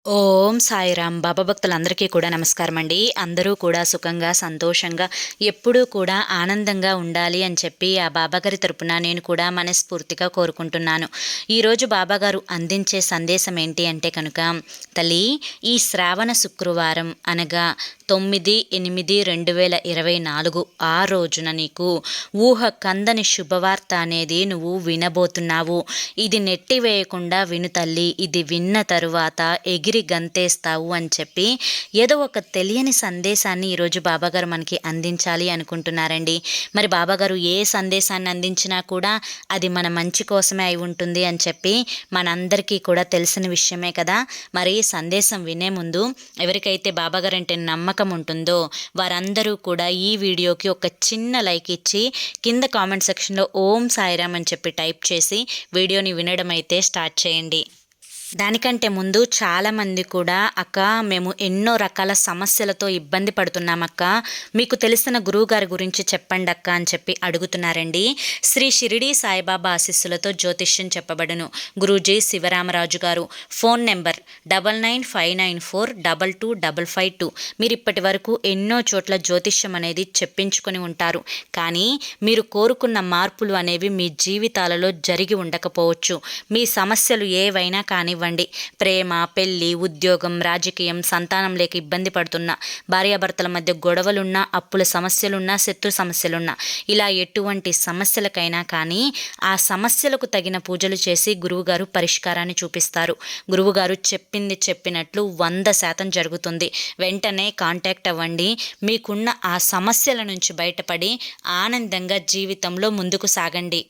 ఓం సాయిరామ్. బాబా భక్తులందరికీ కూడా నమస్కారం అండి. అందరూ కూడా సుఖంగా సంతోషంగా ఎప్పుడూ కూడా ఆనందంగా ఉండాలి అని చెప్పి ఆ బాబాగారి తరపున నేను కూడా మనస్ఫూర్తిగా కోరుకుంటున్నాను. ఈరోజు బాబాగారు అందించే సందేశం ఏంటి అంటే కనుక, తల్లి, ఈ శ్రావణ శుక్రవారం అనగా 9/8/2024 ఆ రోజున నీకు ఊహ కందని శుభవార్త అనేది నువ్వు వినబోతున్నావు. ఇది నెట్టివేయకుండా విను తల్లి. ఇది విన్న తరువాత ఎగిరి గంతేస్తావు అని చెప్పి ఏదో ఒక తెలియని సందేశాన్ని ఈరోజు బాబాగారు మనకి అందించాలి అనుకుంటున్నారండి. మరి బాబాగారు ఏ సందేశాన్ని అందించినా కూడా అది మన మంచి కోసమే అయి ఉంటుంది అని చెప్పి మనందరికీ కూడా తెలిసిన విషయమే కదా. మరి సందేశం వినే ముందు ఎవరికైతే బాబాగారు అంటే నమ్మకం ఉంటుందో వారందరూ కూడా ఈ వీడియోకి ఒక చిన్న లైక్ ఇచ్చి కింద కామెంట్ సెక్షన్లో ఓం సాయిరామ్ అని చెప్పి టైప్ చేసి వీడియోని వినడం అయితే స్టార్ట్ చేయండి. దానికంటే ముందు చాలామంది కూడా, అక్క మేము ఎన్నో రకాల సమస్యలతో ఇబ్బంది పడుతున్నామక్క, మీకు తెలిసిన గురువుగారి గురించి చెప్పండి అక్క అని చెప్పి అడుగుతున్నారండి. శ్రీ షిరిడి సాయిబాబా ఆశీస్సులతో జ్యోతిష్యం చెప్పబడును. గురూజీ శివరామరాజు గారు. Phone number 9959422552. మీరు ఇప్పటి వరకు ఎన్నో చోట్ల జ్యోతిష్యం అనేది చెప్పించుకొని ఉంటారు, కానీ మీరు కోరుకున్న మార్పులు అనేవి మీ జీవితాలలో జరిగి ఉండకపోవచ్చు. మీ సమస్యలు ఏవైనా కానివ్వండి, ప్రేమ, పెళ్లి, ఉద్యోగం, రాజకీయం, సంతానం లేక ఇబ్బంది పడుతున్నా, భార్యాభర్తల మధ్య గొడవలున్నా, అప్పుల సమస్యలున్నా, శత్రు సమస్యలున్నా, ఇలా ఎటువంటి సమస్యలకైనా కానీ ఆ సమస్యలకు తగిన పూజలు చేసి గురువుగారు పరిష్కారాన్ని చూపిస్తారు. గురువుగారు చెప్పింది చెప్పినట్లు 100% జరుగుతుంది. వెంటనే కాంటాక్ట్ అవ్వండి. మీకున్న ఆ సమస్యల నుంచి బయటపడి ఆనందంగా జీవితంలో ముందుకు సాగండి.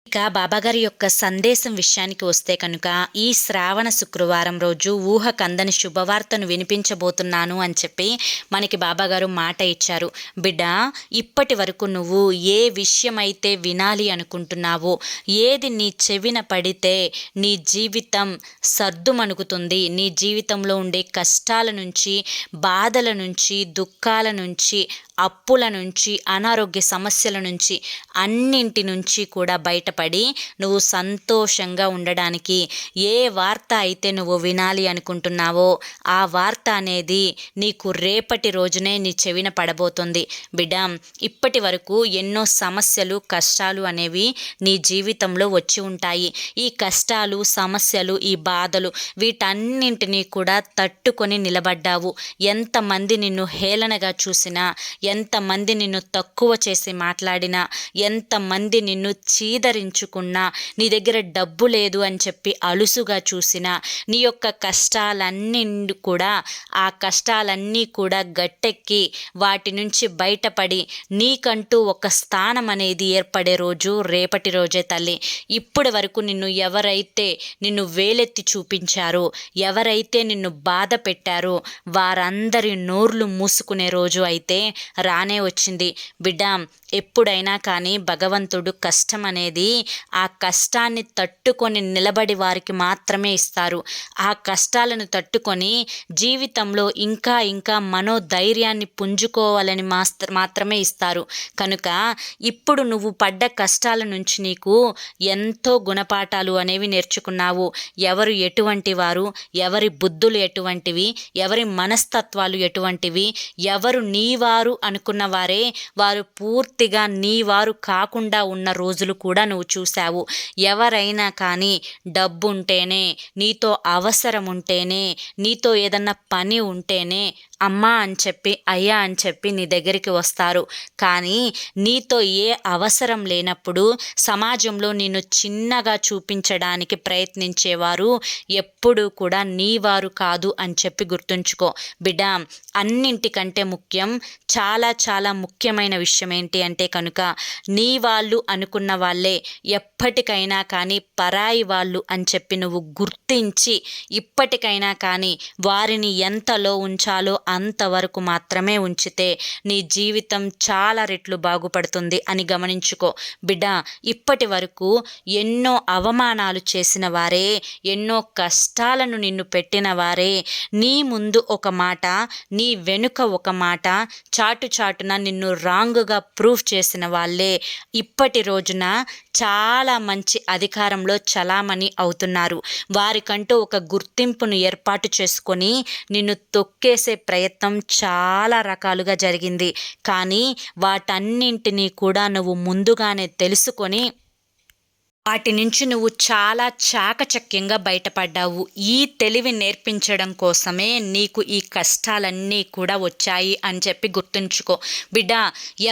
ఇక బాబాగారి యొక్క సందేశం విషయానికి వస్తే కనుక, ఈ శ్రావణ శుక్రవారం రోజు ఊహ కందని శుభవార్తను వినిపించబోతున్నాను అని చెప్పి మనకి బాబాగారు మాట ఇచ్చారు. బిడ్డ, ఇప్పటి వరకు నువ్వు ఏ విషయమైతే వినాలి అనుకుంటున్నావో, ఏది నీ చెవిన పడితే నీ జీవితం సర్దుమణుగుతుంది, నీ జీవితంలో ఉండే కష్టాల నుంచి, బాధల నుంచి, దుఃఖాల నుంచి, అప్పుల నుంచి, అనారోగ్య సమస్యల నుంచి, అన్నింటి నుంచి కూడా బయటపడి నువ్వు సంతోషంగా ఉండడానికి ఏ వార్త అయితే నువ్వు వినాలి అనుకుంటున్నావో ఆ వార్త అనేది నీకు రేపటి రోజునే నీ చెవిన పడబోతుంది. బిడ్డ, ఇప్పటి వరకు ఎన్నో సమస్యలు, కష్టాలు అనేవి నీ జీవితంలో వచ్చి ఉంటాయి. ఈ కష్టాలు, సమస్యలు, ఈ బాధలు, వీటన్నింటినీ కూడా తట్టుకొని నిలబడ్డావు. ఎంతమంది నిన్ను హేళనగా చూసినా, ఎంతమంది నిన్ను తక్కువ చేసి మాట్లాడినా, ఎంతమంది నిన్ను చీదరించుకున్నా, నీ దగ్గర డబ్బు లేదు అని చెప్పి అలుసుగా చూసినా, నీ యొక్క కష్టాలన్నీ కూడా, ఆ కష్టాలన్నీ కూడా గట్టెక్కి వాటి నుంచి బయటపడి నీకంటూ ఒక స్థానం అనేది ఏర్పడే రోజు రేపటి రోజే తల్లి. ఇప్పటి వరకు ఎవరైతే నిన్ను వేలెత్తి చూపించారో, ఎవరైతే నిన్ను బాధ పెట్టారో వారందరి నోర్లు మూసుకునే రోజు అయితే రానే వచ్చింది. బిడ్డ, ఎప్పుడైనా కానీ భగవంతుడు కష్టం అనేది ఆ కష్టాన్ని తట్టుకొని నిలబడి వారికి మాత్రమే ఇస్తారు. ఆ కష్టాలను తట్టుకొని జీవితంలో ఇంకా ఇంకా మనోధైర్యాన్ని పుంజుకోవాలని మాత్రమే ఇస్తారు. కనుక ఇప్పుడు నువ్వు పడ్డ కష్టాల నుంచి నీకు ఎంతో గుణపాఠాలు అనేవి నేర్చుకున్నావు. ఎవరు ఎటువంటి వారు, ఎవరి బుద్ధులు ఎటువంటివి, ఎవరి మనస్తత్వాలు ఎటువంటివి, ఎవరు నీవారు అనుకున్న వారే వారు పూర్తిగా నీవారు కాకుండా ఉన్న రోజులు కూడా నువ్వు చూశావు. ఎవరైనా కానీ డబ్బు ఉంటేనే, నీతో అవసరం ఉంటేనే, నీతో ఏదన్నా పని ఉంటేనే అమ్మా అని చెప్పి, అయ్యా అని చెప్పి నీ దగ్గరికి వస్తారు. కానీ నీతో ఏ అవసరం లేనప్పుడు సమాజంలో నిన్ను చిన్నగా చూపించడానికి ప్రయత్నించేవారు ఎప్పుడూ కూడా నీవారు కాదు అని చెప్పి గుర్తుంచుకో. బిడ్డ, అన్నింటికంటే ముఖ్యం, చాలా చాలా ముఖ్యమైన విషయం ఏంటి అంటే కనుక, నీ వాళ్ళు అనుకున్న వాళ్ళే ఎప్పటికైనా కానీ పరాయి వాళ్ళు అని చెప్పి నువ్వు గుర్తించి ఇప్పటికైనా కానీ వారిని ఎంతలో ఉంచాలో అంతవరకు మాత్రమే ఉంచితే నీ జీవితం చాలా రెట్లు బాగుపడుతుంది అని గమనించుకో. బిడ్డ, ఇప్పటి వరకు ఎన్నో అవమానాలు చేసిన వారే, ఎన్నో కష్టాలను నిన్ను పెట్టిన వారే నీ ముందు ఒక మాట, నీ వెనుక ఒక మాట, చాటున నిన్ను రాంగుగా ప్రూఫ్ చేసిన వాళ్ళే ఇప్పటి రోజున చాలా మంచి అధికారంలో చలామణి అవుతున్నారు. వారికంటూ ఒక గుర్తింపును ఏర్పాటు చేసుకొని నిన్ను తొక్కేసే ప్రయత్నం చాలా రకాలుగా జరిగింది. కానీ వాటన్నింటినీ కూడా నువ్వు ముందుగానే తెలుసుకొని వాటి నుంచి నువ్వు చాలా చాకచక్యంగా బయటపడ్డావు. ఈ తెలివి నేర్పించడం కోసమే నీకు ఈ కష్టాలన్నీ కూడా వచ్చాయి అని చెప్పి గుర్తుంచుకో. బిడ్డ,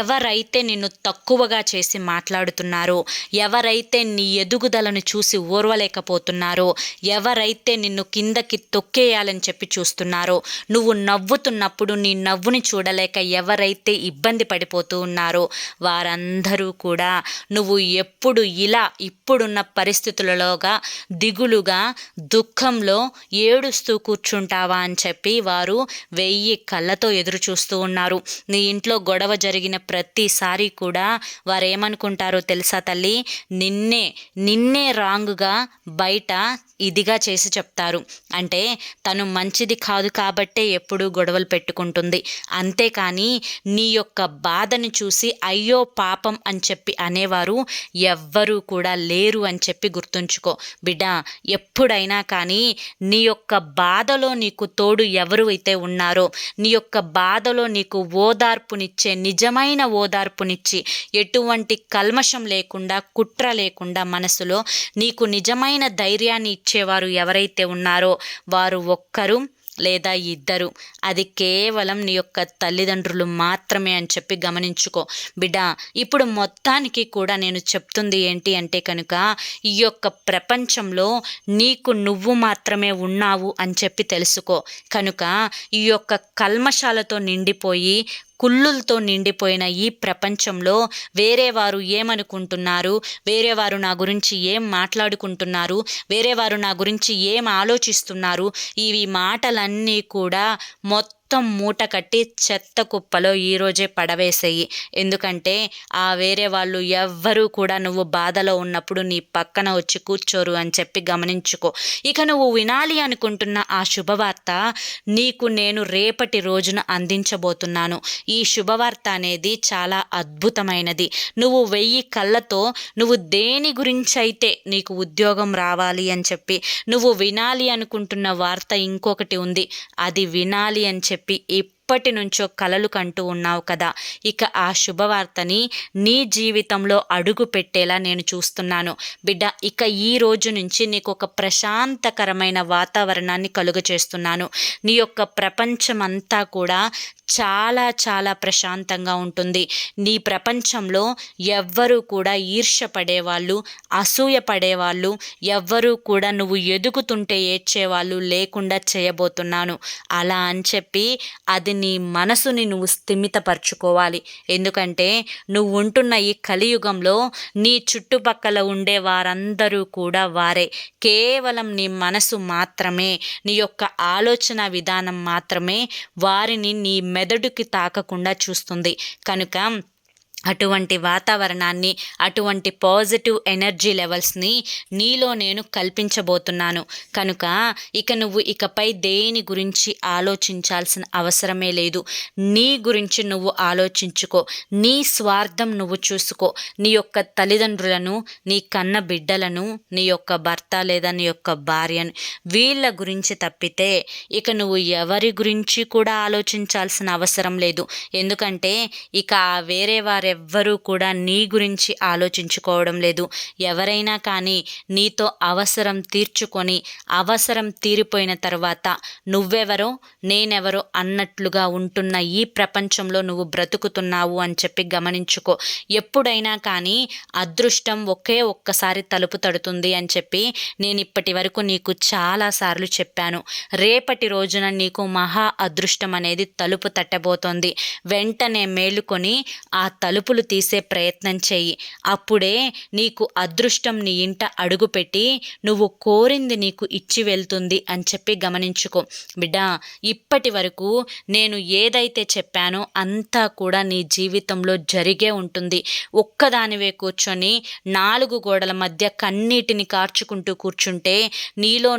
ఎవరైతే నిన్ను తక్కువగా చేసి మాట్లాడుతున్నారో, ఎవరైతే నీ ఎదుగుదలను చూసి ఓర్వలేకపోతున్నారో, ఎవరైతే నిన్ను కిందకి తొక్కేయాలని చెప్పి చూస్తున్నారో, నువ్వు నవ్వుతున్నప్పుడు నీ నవ్వుని చూడలేక ఎవరైతే ఇబ్బంది పడిపోతూ ఉన్నారో వారందరూ కూడా నువ్వు ఎప్పుడు ఇలా ఇప్పుడున్న పరిస్థితులలోగా దిగులుగా దుఃఖంలో ఏడుస్తూ కూర్చుంటావా అని చెప్పి వారు 1000 కళ్ళతో ఎదురు చూస్తూ ఉన్నారు. నీ ఇంట్లో గొడవ జరిగిన ప్రతిసారి కూడా వారేమనుకుంటారో తెలుసా తల్లి? నిన్నే రాంగుగా బయట ఇదిగా చేసి చెప్తారు. అంటే తను మంచిది కాదు కాబట్టే ఎప్పుడూ గొడవలు పెట్టుకుంటుంది. అంతేకాని నీ యొక్క బాధని చూసి అయ్యో పాపం అని చెప్పి అనేవారు ఎవ్వరూ కూడా లేరు అని చెప్పి గుర్తుంచుకో. బిడ్డ, ఎప్పుడైనా కానీ నీ యొక్క బాధలో నీకు తోడు ఎవరు అయితే ఉన్నారో, నీ యొక్క బాధలో నీకు ఓదార్పునిచ్చే, నిజమైన ఓదార్పునిచ్చి ఎటువంటి కల్మషం లేకుండా, కుట్ర లేకుండా మనసులో నీకు నిజమైన ధైర్యాన్ని ఇచ్చేవారు ఎవరైతే ఉన్నారో వారు ఒక్కరు లేదా ఇద్దరు. అది కేవలం నీ యొక్క తల్లిదండ్రులు మాత్రమే అని చెప్పి గమనించుకో. బిడ్డ, ఇప్పుడు మొత్తానికి కూడా నేను చెప్తుంది ఏంటి అంటే కనుక ఈ యొక్క ప్రపంచంలో నీకు నువ్వు మాత్రమే ఉన్నావు అని చెప్పి తెలుసుకో. కనుక ఈ యొక్క కల్మషాలతో నిండిపోయి కుళ్ళులతో నిండిపోయిన ఈ ప్రపంచంలో వేరే వారు ఏమనుకుంటున్నారు, వేరే వారు నా గురించి ఏం మాట్లాడుకుంటున్నారు, వేరే వారు నా గురించి ఏం ఆలోచిస్తున్నారు, ఇవి మాటలన్నీ కూడా మొత్తం మూట కట్టి చెత్త కుప్పలో ఈరోజే పడవేసేయి. ఎందుకంటే ఆ వేరే వాళ్ళు ఎవ్వరూ కూడా నువ్వు బాధలో ఉన్నప్పుడు నీ పక్కన వచ్చి కూర్చోరు అని చెప్పి గమనించుకో. ఇక నువ్వు వినాలి అనుకుంటున్న ఆ శుభవార్త నీకు నేను రేపటి రోజున అందించబోతున్నాను. ఈ శుభవార్త అనేది చాలా అద్భుతమైనది. నువ్వు 1000 కళ్ళతో నువ్వు దేని గురించి అయితే నీకు ఉద్యోగం రావాలి అని చెప్పి నువ్వు వినాలి అనుకుంటున్న వార్త ఇంకొకటి ఉంది. అది వినాలి అని చెప్పి ఎప్పటి నుంచో కలలు కంటూ ఉన్నావు కదా. ఇక ఆ శుభవార్తని నీ జీవితంలో అడుగు పెట్టేలా నేను చూస్తున్నాను. బిడ్డ, ఇక ఈ రోజు నుంచి నీకు ఒక ప్రశాంతకరమైన వాతావరణాన్ని కలుగచేస్తున్నాను. నీ యొక్క ప్రపంచమంతా కూడా చాలా చాలా ప్రశాంతంగా ఉంటుంది. నీ ప్రపంచంలో ఎవ్వరూ కూడా ఈర్ష్య పడేవాళ్ళు, అసూయ పడేవాళ్ళు, ఎవ్వరూ కూడా నువ్వు ఎదుగుతుంటే ఏడ్చేవాళ్ళు లేకుండా చేయబోతున్నాను. అలా అని చెప్పి అది నీ మనసుని నువ్వు స్థిమితపరచుకోవాలి. ఎందుకంటే నువ్వు ఉంటున్న ఈ కలియుగంలో నీ చుట్టుపక్కల ఉండే వారందరూ కూడా వారే. కేవలం నీ మనసు మాత్రమే, నీ యొక్క ఆలోచన విధానం మాత్రమే వారిని నీ మెదడుకి తాకకుండా చూస్తుంది. కనుక అటువంటి వాతావరణాన్ని, అటువంటి పాజిటివ్ ఎనర్జీ లెవెల్స్ని నీలో నేను కల్పించబోతున్నాను. కనుక ఇక నువ్వు ఇకపై దేని గురించి ఆలోచించాల్సిన అవసరమే లేదు. నీ గురించి నువ్వు ఆలోచించుకో. నీ స్వార్థం నువ్వు చూసుకో. నీ యొక్క తల్లిదండ్రులను, నీ కన్న బిడ్డలను, నీ యొక్క భర్త లేదా నీ యొక్క భార్యను, వీళ్ళ గురించి తప్పితే ఇక నువ్వు ఎవరి గురించి కూడా ఆలోచించాల్సిన అవసరం లేదు. ఎందుకంటే ఇక వేరే వారెవ్వరూ కూడా నీ గురించి ఆలోచించుకోవడం లేదు. ఎవరైనా కానీ నీతో అవసరం తీర్చుకొని అవసరం తీరిపోయిన తర్వాత నువ్వెవరో నేనెవరో అన్నట్లుగా ఉంటున్న ఈ ప్రపంచంలో నువ్వు బ్రతుకుతున్నావు అని చెప్పి గమనించుకో. ఎప్పుడైనా కానీ అదృష్టం ఒక్కసారి తలుపు తడుతుంది అని చెప్పి నేను ఇప్పటి వరకు నీకు చాలాసార్లు చెప్పాను. రేపటి రోజున నీకు మహా అదృష్టం అనేది తలుపు తట్టబోతోంది. వెంటనే మేలుకొని ఆ తలుపులు తీసే ప్రయత్నం చెయ్యి. అప్పుడే నీకు అదృష్టం నీ ఇంట అడుగుపెట్టి నువ్వు కోరింది నీకు ఇచ్చి వెళ్తుంది అని చెప్పి గమనించుకో. బిడ్డ, ఇప్పటి వరకు నేను ఏదైతే చెప్పానో అంతా కూడా నీ జీవితంలో జరిగే ఉంటుంది. ఒక్కదానివే కూర్చొని 4 గోడల మధ్య కన్నీటిని కార్చుకుంటూ కూర్చుంటే నీలో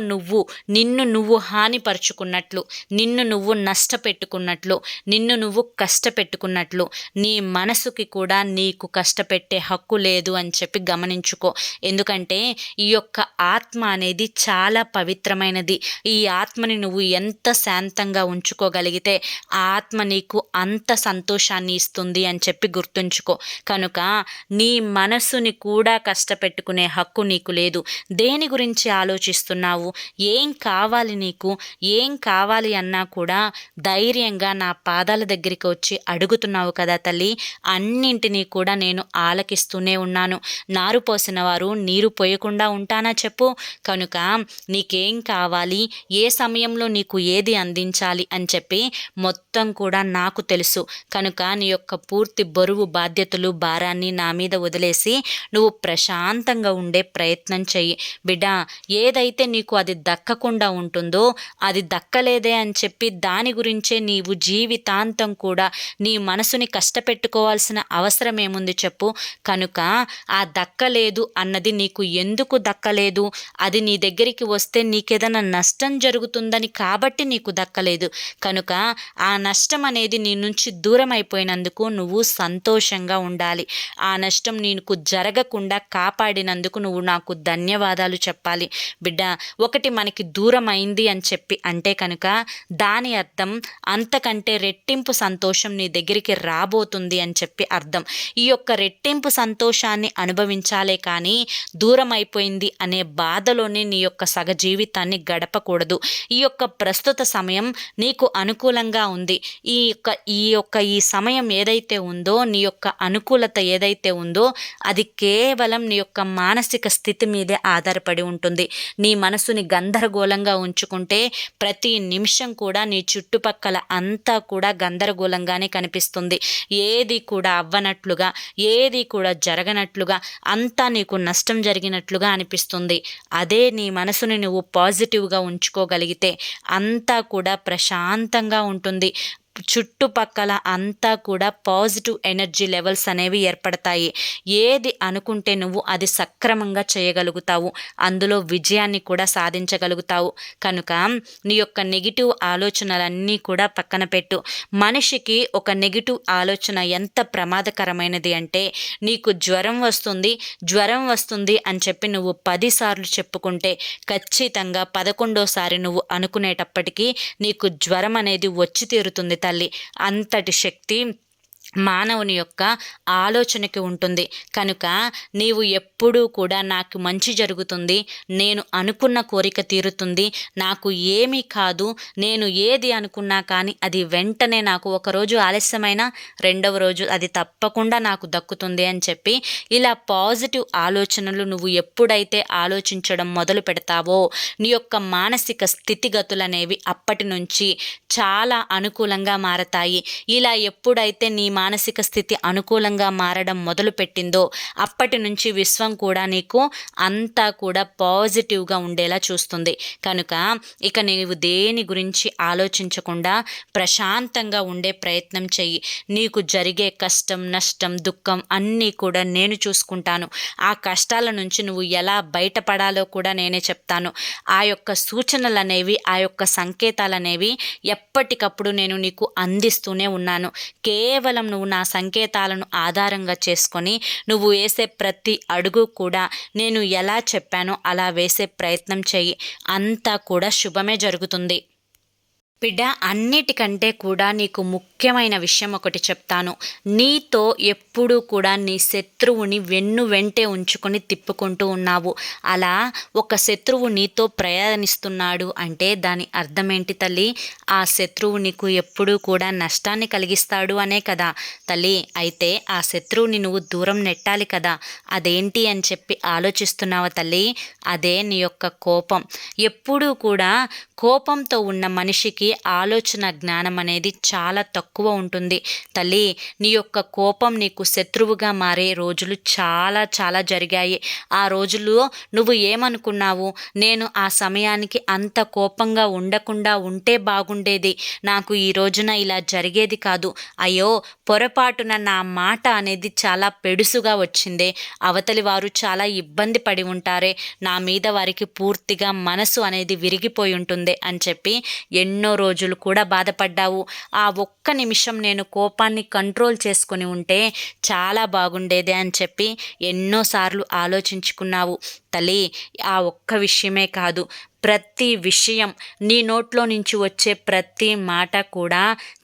నిన్ను నువ్వు హానిపరుచుకున్నట్లు, నిన్ను నువ్వు నష్టపెట్టుకున్నట్లు, నిన్ను నువ్వు కష్టపెట్టుకున్నట్లు నీ మనసుకి కూడా నీకు కష్టపెట్టే హక్కు లేదు అని చెప్పి గమనించుకో. ఎందుకంటే ఈ యొక్క ఆత్మ అనేది చాలా పవిత్రమైనది. ఈ ఆత్మని నువ్వు ఎంత శాంతంగా ఉంచుకోగలిగితే ఆ ఆత్మ నీకు అంత సంతోషాన్ని ఇస్తుంది అని చెప్పి గుర్తుంచుకో. కనుక నీ మనసుని కూడా కష్టపెట్టుకునే హక్కు నీకు లేదు. దేని గురించి ఆలోచిస్తున్నావు? ఏం కావాలి నీకు? ఏం కావాలి అన్నా కూడా ధైర్యంగా నా పాదాల దగ్గరికి వచ్చి అడుగుతున్నావు కదా తల్లి. అన్నింటినీ కూడా నేను ఆలకిస్తూనే ఉన్నాను. నారు పోసిన వారు నీరు పోయకుండా ఉంటానా చెప్పు? కనుక నీకేం కావాలి, ఏ సమయంలో నీకు ఏది అందించాలి అని చెప్పి మొత్తం కూడా నాకు తెలుసు. కనుక నీ యొక్క పూర్తి బరువు, బాధ్యతలు, భారాన్ని నా మీద వదిలేసి నువ్వు ప్రశాంతంగా ఉండే ప్రయత్నం చెయ్యి. బిడ్డ, ఏదైతే నీకు అది దక్కకుండా ఉంటుందో, అది దక్కలేదే అని చెప్పి దాని గురించే నీవు జీవితాంతం కూడా నీ మనసుని కష్టపెట్టుకోవాల్సిన అవసరం ఏముంది చెప్పు? కనుక ఆ దక్కలేదు అన్నది నీకు ఎందుకు దక్కలేదు? అది నీ దగ్గరికి వస్తే నీకేదైనా నష్టం జరుగుతుందని కాబట్టి నీకు దక్కలేదు. కనుక ఆ నష్టం అనేది నీ నుంచి దూరం అయిపోయినందుకు నువ్వు సంతోషంగా ఉండాలి. ఆ నష్టం నీకు జరగకుండా కాపాడినందుకు నువ్వు నాకు ధన్యవాదాలు చెప్పాలి. బిడ్డ, ఒకటి మనకి దూరం అయింది అని చెప్పి అంటే కనుక దాని అర్థం అంతకంటే రెట్టింపు సంతోషం నీ దగ్గరికి రాబోతుంది అని చెప్పి అర్థం. ఈ యొక్క రెట్టింపు సంతోషాన్ని అనుభవించాలే కానీ దూరం అయిపోయింది అనే బాధలోనే నీ యొక్క సగ జీవితాన్ని గడపకూడదు. ఈ యొక్క ప్రస్తుత సమయం నీకు అనుకూలంగా ఉంది. ఈ సమయం ఏదైతే ఉందో, నీ యొక్క అనుకూలత ఏదైతే ఉందో అది కేవలం నీ యొక్క మానసిక స్థితి మీదే ఆధారపడి ఉంటుంది. నీ మనసుని గందరగోళంగా ఉంచుకుంటే ప్రతి నిమిషం కూడా నీ చుట్టుపక్కల అంతా కూడా గందరగోళంగానే కనిపిస్తుంది. ఏది కూడా అవ్వనట్లుగా, ఏది కూడా జరగనట్లుగా, అంతా నీకు నష్టం జరిగినట్లుగా అనిపిస్తుంది. అదే నీ మనసుని నువ్వు పాజిటివ్గా ఉంచుకోగలిగితే అంతా కూడా ప్రశాంతంగా ఉంటుంది. చుట్టుపక్కల అంతా కూడా పాజిటివ్ ఎనర్జీ లెవెల్స్ అనేవి ఏర్పడతాయి. ఏది అనుకుంటే నువ్వు అది సక్రమంగా చేయగలుగుతావు. అందులో విజయాన్ని కూడా సాధించగలుగుతావు. కనుక నీ యొక్క నెగిటివ్ ఆలోచనలన్నీ కూడా పక్కన పెట్టు. మనిషికి ఒక నెగిటివ్ ఆలోచన ఎంత ప్రమాదకరమైనది అంటే, నీకు జ్వరం వస్తుంది అని చెప్పి నువ్వు 10 సార్లు చెప్పుకుంటే ఖచ్చితంగా 11వ నువ్వు అనుకునేటప్పటికీ నీకు జ్వరం అనేది వచ్చి తీరుతుంది తల్లి. అంతటి శక్తి మానవుని యొక్క ఆలోచనకి ఉంటుంది. కనుక నీవు ఎప్పుడూ కూడా నాకు మంచి జరుగుతుంది, నేను అనుకున్న కోరిక తీరుతుంది, నాకు ఏమీ కాదు, నేను ఏది అనుకున్నా కానీ అది వెంటనే నాకు ఒకరోజు ఆలస్యమైనా రెండవ రోజు అది తప్పకుండా నాకు దక్కుతుంది అని చెప్పి ఇలా పాజిటివ్ ఆలోచనలు నువ్వు ఎప్పుడైతే ఆలోచించడం మొదలు పెడతావో నీ యొక్క మానసిక స్థితిగతులు అనేవి అప్పటి నుంచి చాలా అనుకూలంగా మారతాయి. ఇలా ఎప్పుడైతే నీ మానసిక స్థితి అనుకూలంగా మారడం మొదలుపెట్టిందో అప్పటి నుంచి విశ్వం కూడా నీకు అంతా కూడా పాజిటివ్గా ఉండేలా చూస్తుంది. కనుక ఇక నీవు దేని గురించి ఆలోచించకుండా ప్రశాంతంగా ఉండే ప్రయత్నం చెయ్యి. నీకు జరిగే కష్టం, నష్టం, దుఃఖం అన్నీ కూడా నేను చూసుకుంటాను. ఆ కష్టాల నుంచి నువ్వు ఎలా బయటపడాలో కూడా నేనే చెప్తాను. ఆ యొక్క సూచనలు అనేవి, ఆ యొక్క సంకేతాలు అనేవి ఎప్పటికప్పుడు నేను నీకు అందిస్తూనే ఉన్నాను. కేవలం నువ్వు నా సంకేతాలను ఆధారంగా చేసుకొని నువ్వు వేసే ప్రతి అడుగు కూడా నేను ఎలా చెప్పానో అలా వేసే ప్రయత్నం చెయ్యి. అంతా కూడా శుభమే జరుగుతుంది. బిడ్డ, అన్నిటికంటే కూడా నీకు ముఖ్యమైన విషయం ఒకటి చెప్తాను. నీతో ఎప్పుడూ కూడా నీ శత్రువుని వెంటే ఉంచుకొని తిప్పుకుంటూ ఉన్నావు. అలా ఒక శత్రువు నీతో ప్రయాణిస్తున్నాడు అంటే దాని అర్థం ఏంటి తల్లి? ఆ శత్రువు నీకు ఎప్పుడూ కూడా నష్టాన్ని కలిగిస్తాడు అనే కదా తల్లి. అయితే ఆ శత్రువుని నువ్వు దూరం నెట్టాలి కదా. అదేంటి అని చెప్పి ఆలోచిస్తున్నావా తల్లి? అదే నీ యొక్క కోపం. ఎప్పుడూ కూడా కోపంతో ఉన్న మనిషికి ఆలోచన జ్ఞానం అనేది చాలా తక్కువ ఉంటుంది తల్లి. నీ యొక్క కోపం నీకు శత్రువుగా మారే రోజులు చాలా చాలా జరిగాయి. ఆ రోజుల్లో నువ్వు ఏమనుకున్నావు? నేను ఆ సమయానికి అంత కోపంగా ఉండకుండా ఉంటే బాగుండేది, నాకు ఈ రోజున ఇలా జరిగేది కాదు, అయ్యో పొరపాటున నా మాట అనేది చాలా పెడుసుగా వచ్చిందే, అవతలి వారు చాలా ఇబ్బంది పడి ఉంటారే, నా మీద వారికి పూర్తిగా మనసు అనేది విరిగిపోయి ఉంటుంది అని చెప్పి ఎన్నో రోజులు కూడా బాధపడ్డావు. ఆ ఒక్క నిమిషం నేను కోపాన్ని కంట్రోల్ చేసుకొని ఉంటే చాలా బాగుండేది అని చెప్పి ఎన్నోసార్లు ఆలోచించుకున్నావు. తల్లి, ఆ ఒక్క విషయమే కాదు, ప్రతి విషయం, నీ నోట్లో నుంచి వచ్చే ప్రతి మాట కూడా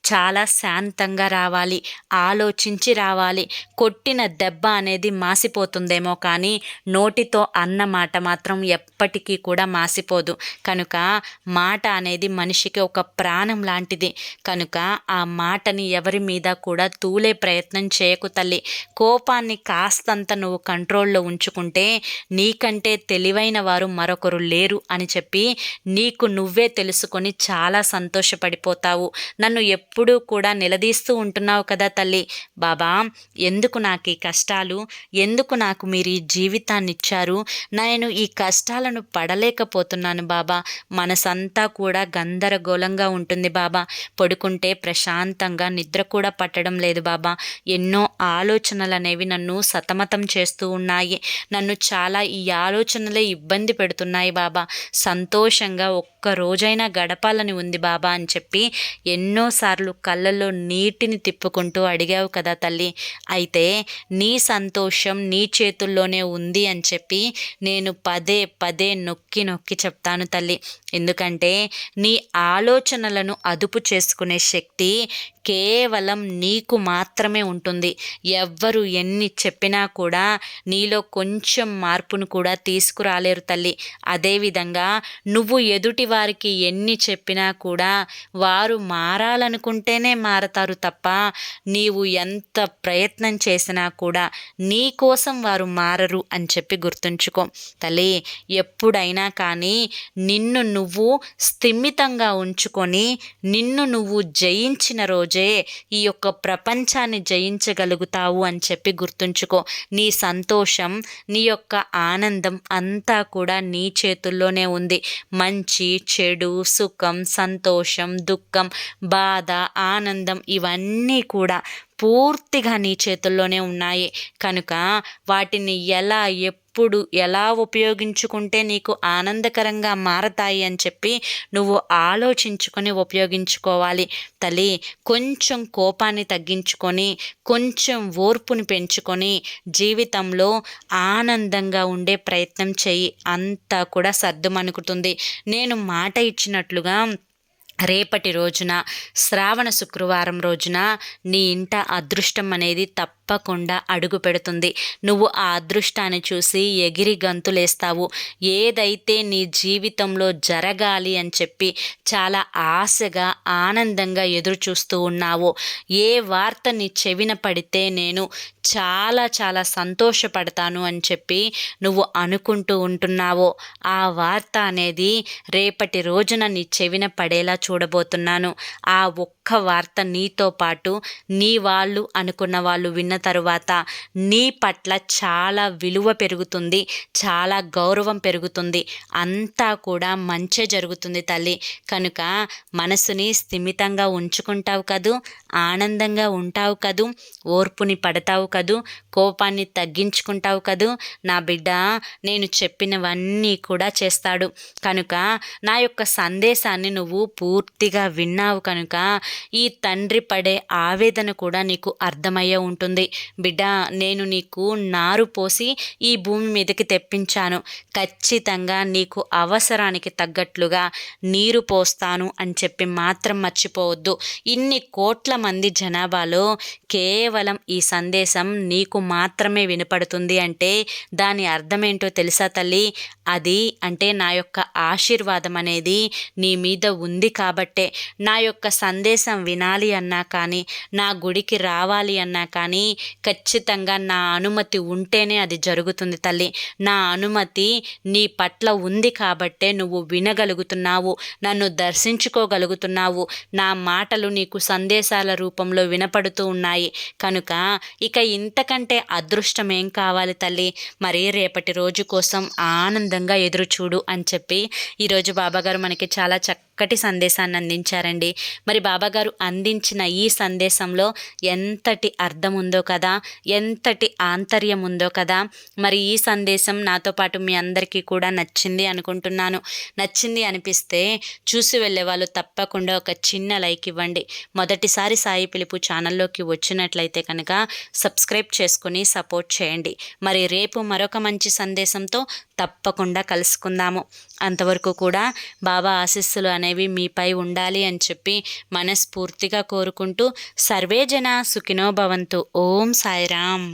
చాలా శాంతంగా రావాలి, ఆలోచించి రావాలి. కొట్టిన దెబ్బ అనేది మాసిపోతుందేమో కానీ నోటితో అన్న మాట మాత్రం ఎప్పటికీ కూడా మాసిపోదు. కనుక మాట అనేది మనిషికి ఒక ప్రాణం లాంటిది. కనుక ఆ మాటని ఎవరి మీద కూడా తూలే ప్రయత్నం చేయకు తల్లి. కోపాన్ని కాస్తంత నువ్వు కంట్రోల్లో ఉంచుకుంటే నీకంటే తెలివైన వారు మరొకరు లేరు అని చెప్పి నీకు నువ్వే తెలుసుకొని చాలా సంతోషపడిపోతావు. నన్ను ఎప్పుడూ కూడా నిలదీస్తూ ఉంటున్నావు కదా తల్లి, బాబా ఎందుకు నాకు ఈ కష్టాలు, ఎందుకు నాకు మీరు ఈ జీవితాన్ని ఇచ్చారు, నేను ఈ కష్టాలను పడలేకపోతున్నాను బాబా, మనసంతా కూడా గందరగోళంగా ఉంటుంది బాబా, పడుకుంటే ప్రశాంతంగా నిద్ర కూడా పట్టడం లేదు బాబా, ఎన్నో ఆలోచనలు అనేవి నన్ను సతమతం చేస్తూ ఉన్నాయి, నన్ను చాలా ఈ ఆలోచనలే ఇబ్బంది పెడుతున్నాయి బాబా, సంతోషంగా ఒక్క రోజైనా గడపాలని ఉంది బాబా అని చెప్పి ఎన్నోసార్లు కళ్ళల్లో నీటిని తిప్పుకుంటూ అడిగావు కదా తల్లి. అయితే నీ సంతోషం నీ చేతుల్లోనే ఉంది అని చెప్పి నేను పదే పదే నొక్కి నొక్కి చెప్తాను తల్లి. ఎందుకంటే నీ ఆలోచనలను అదుపు చేసుకునే శక్తి కేవలం నీకు మాత్రమే ఉంటుంది. ఎవ్వరు ఎన్ని చెప్పినా కూడా నీలో కొంచెం మార్పును కూడా తీసుకురాలేరు తల్లి. అదేవిధంగా నువ్వు ఎదుటి వారికి ఎన్ని చెప్పినా కూడా వారు మారాలనుకుంటేనే మారతారు తప్ప నీవు ఎంత ప్రయత్నం చేసినా కూడా నీ కోసం వారు మారరు అని చెప్పి గుర్తుంచుకో తల్లి. ఎప్పుడైనా కానీ నిన్ను నువ్వు స్థిమితంగా ఉంచుకొని నిన్ను నువ్వు జయించిన రోజే ఈ యొక్క ప్రపంచాన్ని జయించగలుగుతావు అని చెప్పి గుర్తుంచుకో. నీ సంతోషం, నీ యొక్క ఆనందం అంతా కూడా నీ చేతుల్లోనే ఉంది. మంచి, చెడు, సుఖం, సంతోషం, దుఃఖం, బాధ, ఆనందం ఇవన్నీ కూడా పూర్తిగా నీ చేతుల్లోనే ఉన్నాయి. కనుక వాటిని ఎప్పుడు ఎలా ఉపయోగించుకుంటే నీకు ఆనందకరంగా మారతాయి అని చెప్పి నువ్వు ఆలోచించుకొని ఉపయోగించుకోవాలి తల్లి. కొంచెం కోపాన్ని తగ్గించుకొని కొంచెం ఓర్పుని పెంచుకొని జీవితంలో ఆనందంగా ఉండే ప్రయత్నం చెయ్యి, అంతా కూడా సర్దుమణుకుతుంది. నేను మాట ఇచ్చినట్లుగా రేపటి రోజున శ్రావణ శుక్రవారం రోజున నీ ఇంట అదృష్టం అనేది తప్పకుండా అడుగు పెడుతుంది. నువ్వు ఆ అదృష్టాన్ని చూసి ఎగిరి గంతులేస్తావు. ఏదైతే నీ జీవితంలో జరగాలి అని చెప్పి చాలా ఆశగా ఆనందంగా ఎదురు చూస్తూ ఉన్నావో, ఏ వార్త నీ చెవిన పడితే నేను చాలా చాలా సంతోషపడతాను అని చెప్పి నువ్వు అనుకుంటూ ఉంటున్నావో ఆ వార్త అనేది రేపటి రోజున నీ చెవిన పడేలా చూడబోతున్నాను. ఆ ఒక్క వార్త నీతో పాటు నీ వాళ్ళు అనుకున్న వాళ్ళు విన్న తరువాత నీ పట్ల చాలా విలువ పెరుగుతుంది, చాలా గౌరవం పెరుగుతుంది, అంతా కూడా మంచే జరుగుతుంది తల్లి. కనుక మనసుని స్థిమితంగా ఉంచుకుంటావు కదూ, ఆనందంగా ఉంటావు కదూ, ఓర్పుని పడతావు కదూ, కోపాన్ని తగ్గించుకుంటావు కదూ. నా బిడ్డ నేను చెప్పినవన్నీ కూడా చేస్తాడు. కనుక నా యొక్క సందేశాన్ని నువ్వు పూర్తిగా విన్నావు కనుక ఈ తండ్రి పడే ఆవేదన కూడా నీకు అర్థమయ్యే ఉంటుంది. బిడ్డ, నేను నీకు నారు పోసి ఈ భూమి మీదకి తెప్పించాను. ఖచ్చితంగా నీకు అవసరానికి తగ్గట్లుగా నీరు పోస్తాను అని చెప్పి మాత్రం మర్చిపోవద్దు. ఇన్ని కోట్ల మంది జనాభాలో కేవలం ఈ సందేశం నీకు మాత్రమే వినపడుతుంది అంటే దాని అర్థమేంటో తెలుసా తల్లి? అది అంటే నా యొక్క ఆశీర్వాదం అనేది నీ మీద ఉంది కాబట్టే. నా యొక్క సందేశం వినాలి అన్నా కానీ, నా గుడికి రావాలి అన్నా కానీ ఖచ్చితంగా నా అనుమతి ఉంటేనే అది జరుగుతుంది తల్లి. నా అనుమతి నీ పట్ల ఉంది కాబట్టే నువ్వు వినగలుగుతున్నావు, నన్ను దర్శించుకోగలుగుతున్నావు, నా మాటలు నీకు సందేశాల రూపంలో వినపడుతూ ఉన్నాయి. కనుక ఇక ఇంతకంటే అదృష్టం ఏం కావాలి తల్లి? మరి రేపటి రోజు కోసం ఆనందంగా ఎదురు చూడు అని చెప్పి ఈరోజు బాబాగారు మనకి చాలా చక్కటి సందేశాన్ని అందించారండి. మరి బాబాగారు అందించిన ఈ సందేశంలో ఎంతటి అర్థం ఉందో కదా, ఎంతటి ఆంతర్యం ఉందో కదా. మరి ఈ సందేశం నాతో పాటు మీ అందరికీ కూడా నచ్చింది అనుకుంటున్నాను. నచ్చింది అనిపిస్తే చూసి వెళ్ళే వాళ్ళు తప్పకుండా ఒక చిన్న లైక్ ఇవ్వండి. మొదటిసారి సాయి పిలుపు ఛానల్లోకి వచ్చినట్లయితే కనుక సబ్స్క్రైబ్ చేసుకుని సపోర్ట్ చేయండి. మరి రేపు మరొక మంచి సందేశంతో తప్పకుండా కలుసుకుందాము. అంతవరకు కూడా బాబా ఆశీస్సులు అనేవి మీపై ఉండాలి అని చెప్పి మనస్ఫూర్తిగా కోరుకుంటూ సర్వే జన సుఖినో భవంతు. ఓం సాయిరామ్.